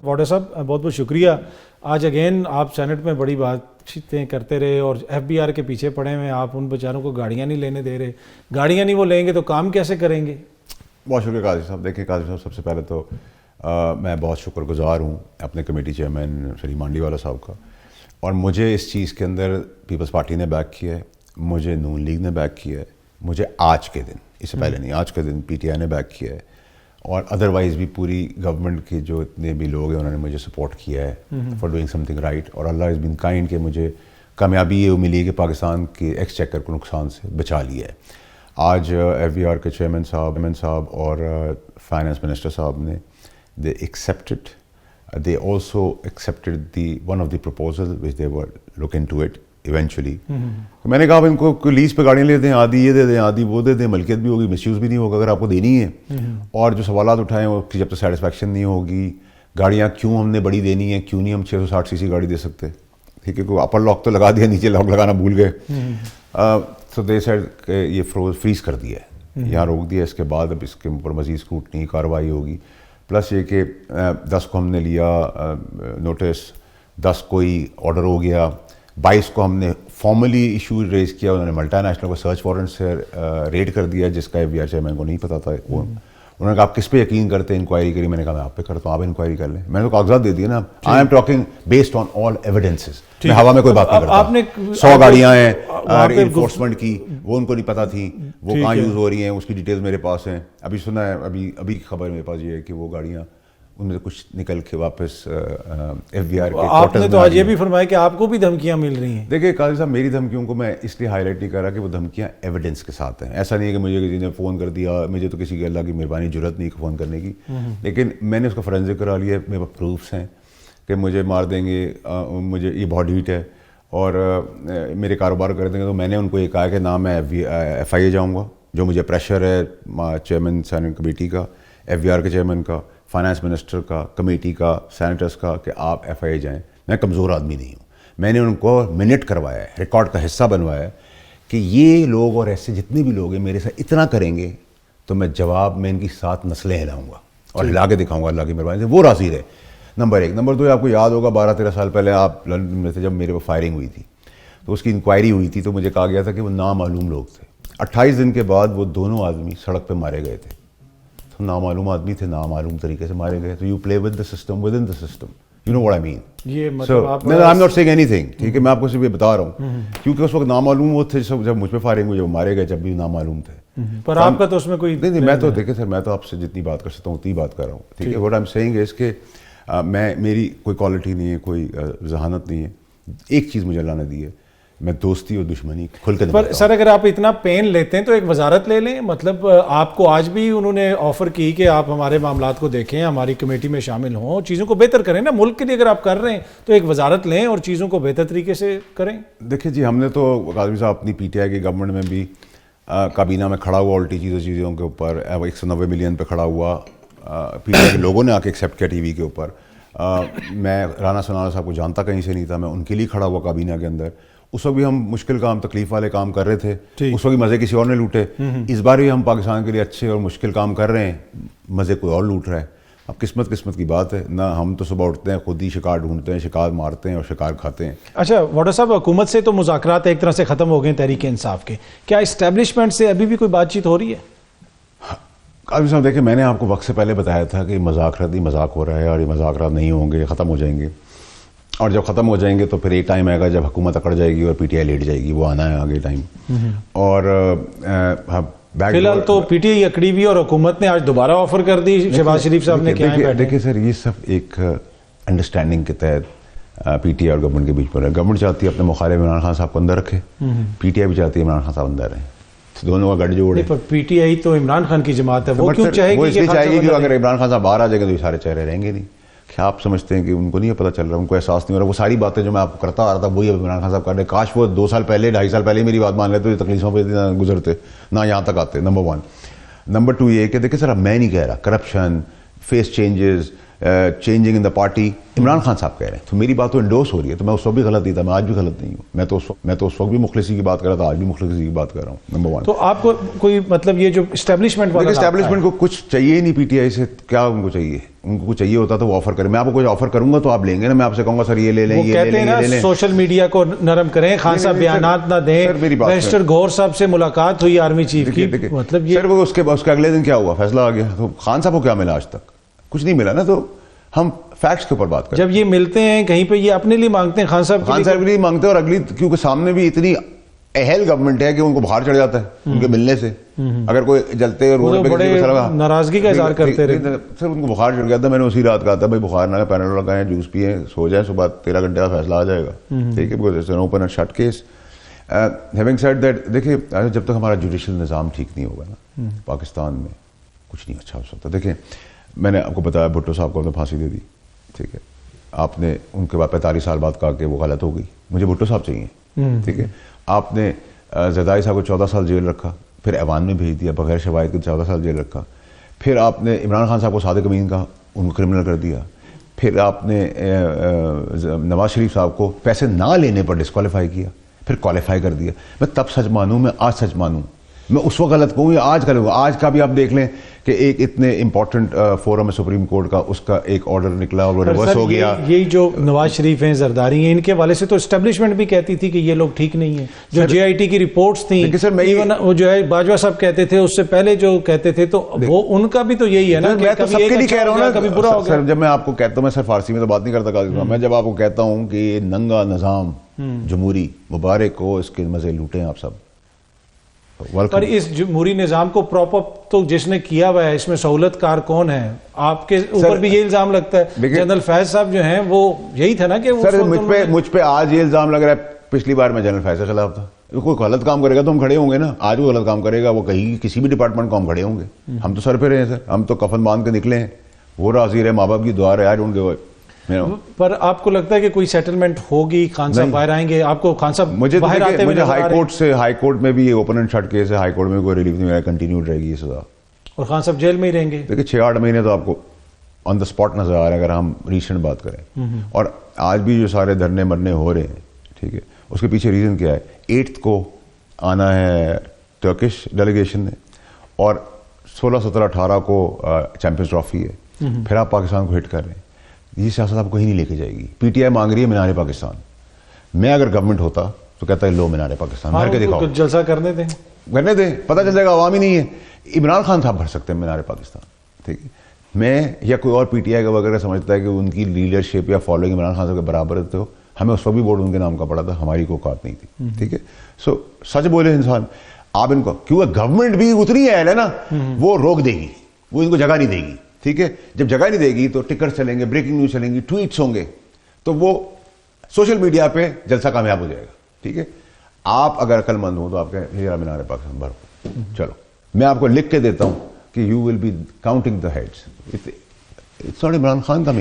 Order صاحب بہت بہت شکریہ. آج اگین آپ سینٹ میں بڑی بات چیتیں کرتے رہے اور ایف بی آر کے پیچھے پڑے ہوئے. آپ ان بیچاروں کو گاڑیاں نہیں لینے دے رہے. گاڑیاں نہیں وہ لیں گے تو کام کیسے کریں گے؟ بہت شکریہ قاضی صاحب. دیکھیں قاضی صاحب، سب سے پہلے تو میں بہت شکر گزار ہوں اپنے کمیٹی چیئرمین سلیم مانڈی والا صاحب کا. اور مجھے اس چیز کے اندر پیپلز پارٹی نے بیک کیا ہے، مجھے نون لیگ نے بیک کیا ہے، مجھے آج کے دن، اس سے پہلے نہیں، آج کے دن پی ٹی آئی نے بیک کیا ہے، اور ادروائز بھی پوری گورنمنٹ کے جو اتنے بھی لوگ ہیں انہوں نے مجھے سپورٹ کیا ہے for doing some thing right. اور اللہ از بین کائنڈ کہ مجھے کامیابی یہ ملی کہ پاکستان کے ایکسچیکر کو نقصان سے بچا لیا ہے. آج ایف بی آر کے چیئرمین صاحب اور فائنانس منسٹر صاحب نے دے accepted they also accepted one of the proposal which they were look into it eventually. میں نے کہا ان کو کوئی لیز پہ گاڑیاں لے دیں، آدھی یہ دے دیں، آدھی وہ دے دیں، ملکیت بھی ہوگی، مس یوز بھی نہیں ہوگا اگر آپ کو دینی ہے. اور جو سوالات اٹھائے ہیں وہ جب تک سیٹسفیکشن نہیں ہوگی، گاڑیاں کیوں ہم نے بڑی دینی ہے، کیوں نہیں ہم 660 cc گاڑی دے سکتے؟ ٹھیک ہے، کوئی اپر لاک تو لگا دیا، نیچے لاک لگانا بھول گئے. سو دے سیڈ کہ یہ فریز کر دیا ہے، یہاں روک دیا. اس کے بعد اب اس کے اوپر مزید اسکروٹنی کارروائی ہوگی. پلس یہ کہ 10 کو ہم نے لیا نوٹس، 10 کوئی آرڈر ہو گیا، 22 کو ہم نے فارملی ایشو ریز کیا. انہوں نے ملٹا نیشنل کو سرچ وارنٹ سے ریڈ کر دیا جس کا ایف بی آر چیئرمین کو نہیں پتا تھا. انہوں نے کہا آپ کس پہ یقین کرتے ہیں انکوائری کری؟ میں نے کہا میں آپ پہ کرتا ہوں، آپ انکوائری کر لیں. میں نے تو کاغذات دے دیے نا. I am talking based on all evidences. میں ہوا میں کوئی بات نہیں کرتا. 100 گاڑیاں ہیں انفورسمنٹ کی، وہ ان کو نہیں پتا تھی، وہ کہاں یوز ہو رہی ہیں، اس کی ڈیٹیلز میرے پاس ہیں. ابھی سنا ہے، ابھی خبر میرے پاس یہ ہے کہ وہ گاڑیاں ان میں سے کچھ نکل کے واپس ایف بی آر کے. آپ نے تو آج یہ بھی فرمایا کہ آپ کو بھی دھمکیاں مل رہی ہیں. دیکھیے قاضی صاحب، میری دھمکیوں کو میں اس لیے ہائی لائٹ نہیں کر رہا کہ وہ دھمکیاں ایویڈنس کے ساتھ ہیں. ایسا نہیں ہے کہ مجھے کسی نے فون کر دیا، مجھے تو کسی کی اللہ کی مہربانی ضرورت نہیں فون کرنے کی، لیکن میں نے اس کا فورینسک کرا لیا. میرے پاس پروفس ہیں کہ مجھے مار دیں گے، مجھے یہ بہت ڈیٹ ہے اور میرے کاروبار کر دیں گے. تو میں نے ان کو یہ کہا کہ نہ میں ایف آئی اے جاؤں گا. جو مجھے پریشر ہے چیئرمین سینٹ کمیٹی کا، ایف بی آر کے چیئرمین کا، فائنانس منسٹر کا، کمیٹی کا، سینیٹرز کا، کہ آپ ایف آئی اے جائیں. میں کمزور آدمی نہیں ہوں. میں نے ان کو منٹ کروایا ہے، ریکارڈ کا حصہ بنوایا ہے کہ یہ لوگ اور ایسے جتنے بھی لوگ ہیں میرے ساتھ اتنا کریں گے تو میں جواب میں ان کی 7 نسلیں ہلاؤں گا اور ہلا کے دکھاؤں گا اللہ کی مہربانی سے. وہ راضی رہے. نمبر 1. نمبر 2، آپ کو یاد ہوگا 12-13 سال پہلے آپ لندن میں تھے جب میرے پہ فائرنگ ہوئی تھی، تو اس کی انکوائری ہوئی تھی، تو مجھے کہا گیا تھا کہ وہ نامعلوم لوگ تھے. 28 دن کے بعد وہ دونوں آدمی سڑک پہ مارے گئے تھے. تو نامعلوم آدمی تھے، نامعلوم طریقے سے مارے گئے. تو you play with the system with in the system. You know what I mean. یہ مطلب آئی ایم ناٹ سیئنگ اینی تھنگ. ٹھیک ہے، میں آپ کو صرف یہ بتا رہا ہوں کیونکہ اس وقت نامعلوم وہ تھے جب مجھ پہ فائرنگ ہوئی، جب مارے گئے جب بھی نامعلوم تھے. پر آپ کا تو اس میں کوئی نہیں. میں تو دیکھیں سر، میں تو آپ سے جتنی بات کر سکتا ہوں اتنی بات کر رہا ہوں. ٹھیک ہے، واٹ آئی ایم سیئنگ از کہ میری کوئی کوالٹی نہیں ہے، کوئی ذہانت نہیں ہے. ایک چیز مجھے اللہ نے دی ہے، میں دوستی اور دشمنی کھل کے پر سر اگر آپ اتنا پین لیتے ہیں تو ایک وزارت لے لیں. مطلب آپ کو آج بھی انہوں نے آفر کی کہ آپ ہمارے معاملات کو دیکھیں، ہماری کمیٹی میں شامل ہوں، چیزوں کو بہتر کریں نا. ملک کے لیے اگر آپ کر رہے ہیں تو ایک وزارت لیں اور چیزوں کو بہتر طریقے سے کریں. دیکھیں جی، ہم نے تو قاضی صاحب اپنی پی ٹی آئی کی گورنمنٹ میں بھی کابینہ میں کھڑا ہوا الٹی چیزوں کے اوپر 190 ملین پہ کھڑا ہوا. پی ٹی آئی کے لوگوں نے آ کے ایکسیپٹ کیا ٹی وی کے اوپر. میں رانا ثناءاللہ صاحب کو جانتا کہیں سے نہیں تھا، میں ان کے لیے کھڑا ہوا کابینہ کے اندر. اس وقت بھی ہم مشکل کام، تکلیف والے کام کر رہے تھے. اس وقت مزے کسی اور نے لوٹے. اس بار بھی ہم پاکستان کے لیے اچھے اور مشکل کام کر رہے ہیں، مزے کوئی اور لوٹ رہا ہے. اب قسمت کی بات ہے نا. ہم تو صبح اٹھتے ہیں، خود ہی شکار ڈھونڈتے ہیں، شکار مارتے ہیں اور شکار کھاتے ہیں. اچھا واڈر صاحب، حکومت سے تو مذاکرات ایک طرح سے ختم ہو گئے تحریک انصاف کے، کیا اسٹیبلشمنٹ سے ابھی بھی کوئی بات چیت ہو رہی ہے؟ قاضی صاحب دیکھیں، میں نے آپ کو وقت سے پہلے بتایا تھا کہ مذاکرات ہی مذاق ہو رہا ہے اور یہ مذاکرات نہیں ہوں گے، ختم ہو جائیں گے. اور جب ختم ہو جائیں گے تو پھر ایک ٹائم آئے گا جب حکومت اکڑ جائے گی اور پی ٹی آئی لیٹ جائے گی. وہ آنا ہے آگے ٹائم. اور فی الحال تو پی ٹی آئی اکڑی ہوئی اور حکومت نے آج دوبارہ آفر کر دی. شہباز شریف صاحب نے کیا؟ دیکھیں سر، یہ سب ایک انڈرسٹینڈنگ کے تحت پی ٹی آئی اور گورنمنٹ کے بیچ پر ہے. گورنمنٹ چاہتی ہے اپنے مخالف عمران خان صاحب کو اندر رکھے، پی ٹی آئی بھی چاہتی ہے عمران خان صاحب اندر رہیں. دونوں کا گٹھ جوڑ ہے. پر پی ٹی آئی تو عمران خان کی جماعت ہے، وہ کیوں چاہے گی؟ وہ اس لیے چاہے گی کہ اگر عمران خان صاحب باہر آ جائیں گے تو یہ سارے چہرے رہیں گے نہیں. کیا آپ سمجھتے ہیں کہ ان کو نہیں پتہ چل رہا، ان کو احساس نہیں ہو رہا؟ وہ ساری باتیں جو میں آپ کو کرتا آ رہا تھا وہی اب عمران خان صاحب کر رہے. کاش وہ 2 سال پہلے 2.5 سال پہلے میری بات مان لیتے تو یہ تکلیفوں پہ گزرتے نہ یہاں تک آتے. نمبر 1. نمبر 2 یہ کہ دیکھیں سر، اب میں نہیں کہہ رہا corruption, face changes, changing in the party. Imran Khan صاحب کہہ رہے ہیں, تو میری بات تو انڈورس ہو رہی ہے, تو میں اس وقت بھی غلط نہیں تھا, میں آج بھی غلط نہیں ہوں. میں تو اس وقت بھی مخلصی کی بات کر رہا تھا, آج بھی مخلصی کی بات کر رہا ہوں. Number one. تو آپ کو کوئی مطلب یہ جو اسٹیبلشمنٹ والا, اسٹیبلشمنٹ کو کچھ چاہیے ہی نہیں پی ٹی آئی سے. کیا ان کو چاہیے؟ ان کو کچھ چاہیے ہوتا تو وہ آفر کرے. میں آپ کو کچھ آفر کروں گا تو آپ لیں گے نا. میں آپ سے کہوں گا سر یہ لے لیں, یہ لے لیں. سوشل میڈیا کو نرم کریں, خان صاحب بیانات نہ دیں. منسٹر گور صاحب سے ملاقات ہوئی آرمی چیف کی, مطلب یہ سر وہ اس کے اگلے دن کیا ہوا, فیصلہ آ گیا. تو خان صاحب کو کیا ملا؟ آج تک کچھ نہیں ملا نا. تو ہم فیکٹس کے اوپر بات کریں. جب یہ ملتے ہیں کہیں پہ یہ اپنے لیے مانگتے ہیں, خان صاحب کے لیے مانگتے ہیں. اور اگلی, کیونکہ سامنے بھی اتنی اہل گورنمنٹ ہے کہ ان کو بخار چڑھ جاتا ہے ان کے ملنے سے. اگر کوئی جلتے اور ناراضگی کا اظہار کرتے رہے سر, ان کو بخار چڑھ گیا تھا. میں نے اسی رات کہا تھا بھائی بخار نہ ہے, پیناڈول لگائیں, جوس پیئیں, سو جائیں, صبح 13 گھنٹے کا فیصلہ آ جائے گا. ٹھیک ہے, because it's an open and shut case. Having said that, دیکھیے جب تک ہمارا جوڈیشل نظام ٹھیک نہیں ہوگا نا پاکستان میں, کچھ نہیں اچھا ہو سکتا. دیکھیں میں نے آپ کو بتایا بھٹو صاحب کو ہم نے پھانسی دے دی. ٹھیک ہے, آپ نے ان کے بعد 45 سال بعد کہا کہ وہ غلط ہو گئی, مجھے بھٹو صاحب چاہیے. ٹھیک ہے, آپ نے زرداری صاحب کو 14 سال جیل رکھا, پھر ایوان میں بھیج دیا بغیر شواہد کے 14 سال جیل رکھا. پھر آپ نے عمران خان صاحب کو صادق امین کہا, ان کو کرمنل کر دیا. پھر آپ نے نواز شریف صاحب کو پیسے نہ لینے پر ڈسکوالیفائی کیا, پھر کوالیفائی کر دیا. میں تب سچ مانوں, میں آج سچ مانوں, میں اس وقت غلط کہوں یا آج غلط کہوں. آج کا بھی آپ دیکھ لیں کہ ایک اتنے امپورٹنٹ فورم ہے سپریم کورٹ کا, اس کا ایک آرڈر نکلا اور وہ ریورس ہو گیا. یہی جو نواز شریف ہیں, زرداری ہیں, ان کے والے سے تو اسٹیبلشمنٹ بھی کہتی تھی کہ یہ لوگ ٹھیک نہیں ہیں. جو جے آئی ٹی کی رپورٹس تھیں, وہ جو ہے باجوہ صاحب کہتے تھے, اس سے پہلے جو کہتے تھے, تو وہ ان کا بھی تو یہی ہے نا. میں تو سب کے لیے کہہ رہا ہوں نا, کبھی برا ہو گیا. جب میں آپ کو کہتا ہوں, میں سر فارسی میں تو بات نہیں کرتا قاضی صاحب, میں جب آپ کو کہتا ہوں کہ یہ ننگا نظام جمہوری مبارک ہو, اس کے مزے لوٹیں آپ سب. پر اس جمہوری نظام کو پراپ اپ تو جس نے کیا ہوا ہے, اس میں سہولت کار کون ہے؟ آپ کے اوپر بھی یہ الزام لگتا ہے. جنرل فیض صاحب جو ہیں وہ یہی تھا نا کہ سر مجھ پہ آج یہ الزام لگ رہا ہے, پچھلی بار میں جنرل فیض کے خلاف تھا. کوئی غلط کام کرے گا تو ہم کھڑے ہوں گے نا. آج وہ غلط کام کرے گا, وہ کہیں کسی بھی ڈپارٹمنٹ کو ہم کھڑے ہوں گے. ہم تو سر پہ رہے ہیں سر, ہم تو کفن باندھ کے نکلے ہیں. وہ راضی رہے, ماں باپ کی دعا رہے, آئی ڈونٹ گیو. پر آپ کو لگتا ہے کہ کوئی سیٹلمنٹ ہوگی, خان صاحب باہر آئیں گے؟ آپ کو خان صاحب مجھے ہائی کورٹ میں بھی یہ اوپن اینڈ شٹ کیس ہے, ہائی کورٹ میں کوئی ریلیف نہیں ملا, کنٹینیوڈ رہے گی یہ سزا. اور خان صاحب جیل میں ہی رہیں گے. دیکھیے 6-8 مہینے تو آپ کو آن دا اسپاٹ نظر آ رہا ہے اگر ہم ریسنٹ بات کریں. اور آج بھی جو سارے دھرنے مرنے ہو رہے ہیں, ٹھیک ہے, اس کے پیچھے ریزن کیا ہے؟ 8 کو آنا ہے ٹرکش ڈیلیگیشن نے, اور 16, 17, 18 کو چیمپئنز ٹرافی ہے. پھر آپ پاکستان کو ہٹ کر رہے ہیں. یہ سیاست آپ کو کہیں نہیں لے کے جائے گی. پی ٹی آئی مانگ رہی ہے مینار پاکستان. میں اگر گورنمنٹ ہوتا تو کہتا ہے لو مینار پاکستان بھر کے دکھاؤ, جلسہ کرنے دیں, پتہ چل جائے گا عوام ہی نہیں ہے. عمران خان صاحب بھر سکتے ہیں مینار پاکستان. ٹھیک ہے, میں یا کوئی اور پی ٹی آئی کا وغیرہ سمجھتا ہے کہ ان کی لیڈرشپ یا فالوئنگ عمران خان صاحب کے برابر ہے, تو ہمیں اس وقت بھی بورڈ ان کے نام کا پڑا تھا, ہماری کوئی اوقات نہیں تھی. ٹھیک ہے, سو سچ بولے انسان. آپ ان کو, کیونکہ گورنمنٹ بھی اتنی اہل ہے نا, وہ روک دے گی, وہ ان کو جگہ نہیں دے گی. ٹھیک ہے, جب جگہ نہیں دے گی تو ٹکر چلیں گے, بریکنگ نیوز چلیں گی, ٹویٹس ہوں گے, تو وہ سوشل میڈیا پہ جلسہ کامیاب ہو جائے گا. ٹھیک ہے, آپ اگر عقل مند ہوں تو آپ کہیں میرا مینار پاکستان بھرو. چلو میں آپ کو لکھ کے دیتا ہوں کہ you will be counting the heads. It's not Imran Khan coming.